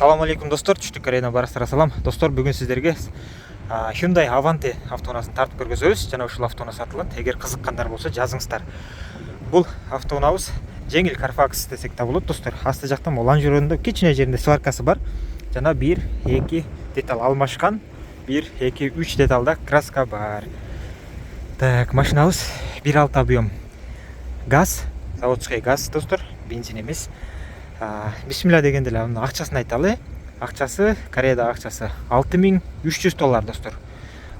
Assalamu алейкум достор, түштүк арена барастар салам. Достор, бүгүн сиздерге Hyundai Avante автоунаасын тартып көргөзөбүз. Жана ушул автоунаа сатылат. Эгер кызыккандар болсо жазыңыздар. Бул автоунаабыз жеңил Carfax десек да болот достор. Асты жактан улан жүрөндө кичине жеринде сваркасы бар. Жана 1-2 деталь алмашкан. 1-2-3 деталда краска бар. Так, машинабыз 1.6 объем. Газ, заводской газ достор, бензин эмес. Бисмилла дегенде эле анын акчасын айталы. Акчасы, Кореядагы акчасы $6300 достор.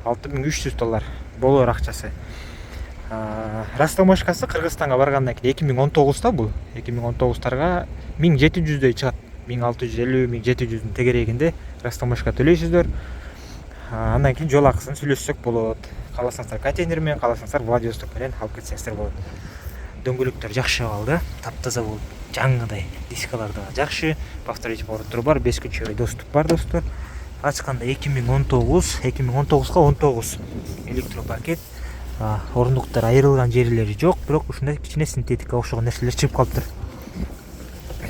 $6300 болор акчасы. Растамашкасы Кыргызстанга баргандан кийин 2019да бул. 2019тарга 1700дөй чыгат. 1650, 1700дүн тегерегинде растамашка төлөйсүздөр. Андан кийин жол акысын сүйлөшсөк болот. Кааласаңыздар контейнер менен, кааласаңыздар владивосток менен алып кетсеңиздер болот. Дөңгөлөктөр жакшы калды, таптаза болуп, жаңгыдай. Дискалар да жакшы, повторить борттор бар, 5 күнчө доступ бар достор. Ачканда 2019га 19 электропакет. Орундуктар айрылган жерлери жок, бирок ушундай кичине синтетика окшогон нерселер чыгып калыптыр.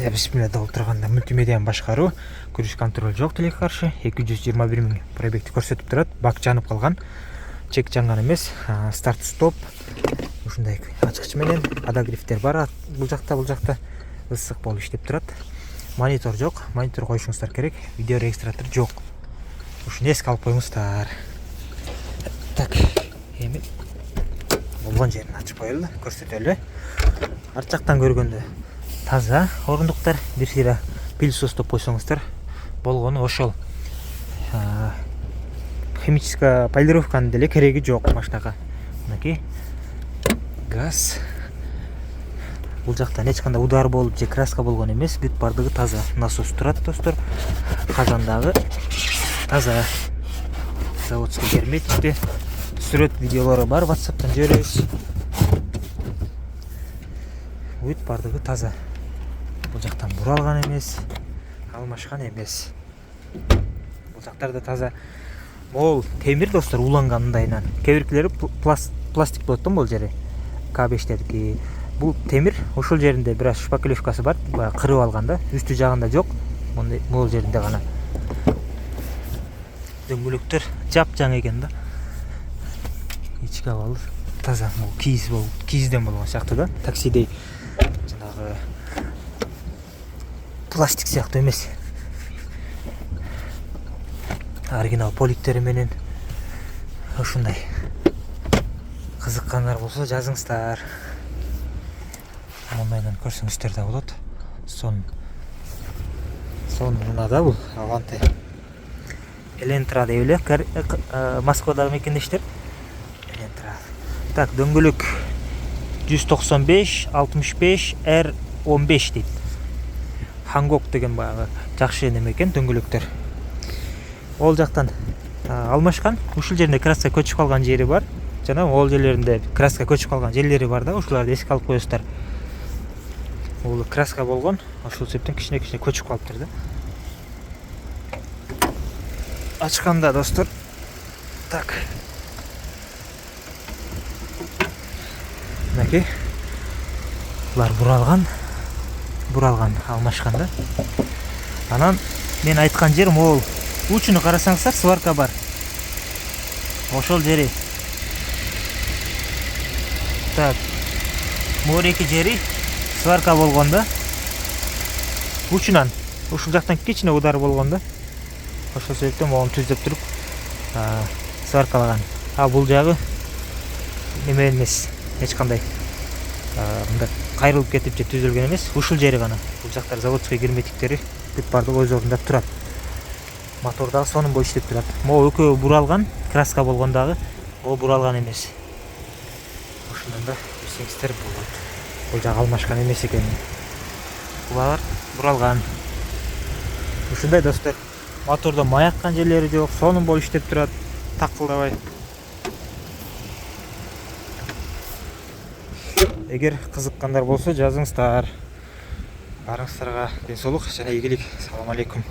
Бисмилла болуп турганда мультимедианы башкаруу, круиз контроль жок тилекке каршы, 221 000 пробегти көрсөтүп турат. Бак жанып калган. Чек жанган эмес, старт стоп. Ушундай ачкыч менен подогревтер бар. Бул жакта ысык болуп иштеп турат. Монитор жок, монитор коюшуңуздар керек. Видео регистратор жок. Ушуну эске алып коюңуздар. Так, эми болгон жерин ачып коелу, көрсөтөлү. Арт жактан көргөндө таза орундуктар, бир сыйра пылесостоп койсоңуздар болгону ошол. Химическая полировканын деле кереги жок машинага. Мынакей газ. Бул жактан эч кандай удар болуп же краска болгон эмес, бүт бардыгы таза. Насос турат достор. Казандагы таза. Заводской герметикте сүрөт видеолору бар, WhatsApp'тан жиберебиз. Бүт бардыгы таза. Бул жактан буралган эмес, алмашкан эмес. Бул жактар да таза. Мол темир достор уланганындайынан. Кебиркилери пластик болот да бул жери. К5-тердики. Бул темир, ошол жеринде бир аз шпаклевкасы бар, кырып алган да, үстү жагында жок. Бул жеринде гана. Дөңгөлөктөр жап-жаңы экен да. Ички абалы таза, бул кийизден болгон сыяктуу да. Таксидей жанагы пластик сыяктуу эмес. Оригинал поликтери менен ушундай. Кызыккандар болсо жазыңыздар. Мындайдан көрсөңүздөр да болот. Сонун да бул Avante. Elentra деп эле Москвадагы мекендештер. Elentra. Так, дөңгөлөк 195 R15 дейт. Hangok деген баягы жакшы неме экен дөңгөлөктөр. Ол жактан алмашкан, ушул жеринде краска көчүп калган жери бар. Жана ол жерлеринде краска көчүп калган жерлери бар да, ушуларды эске алып коесуздар. Бул краска болгон, ошол себептен кичине көчүп калыптыр да. Ачканда достор. Так. Мынакей. Булар буралган алмашканда. Анан мен айткан жерим ол учуну карасаңыздар, сварка бар. Ошол жери. Так. Мореки жери сварка болгондо учунан ушул жактан кичине удар болгондо ошол себептен могун түздөп туруп сваркалаган. Бул жагы неме эмес, эч кандай мындай кайрылып кетип же түзүлгөн эмес, ушул жери гана. Бул жактар заводской герметиктери бүт бардыгы өз ордунда турат. Мотор дагы сонун боюп иштеп турат. Могу экөө буралган, краска болгондагы ол буралган эмес. Ошондон да билсеңиздер болот. Бул жагы алмашкан эмес экен. Булар буралган. Ушундай достор. Мотордо маяккан жерлери жок, сонун болуп иштеп турат, такылдабай. Эгер кызыккандар болсо жазыңыздар. Барыңыздарга ден соолук жана ийгилик. Салам алейкум.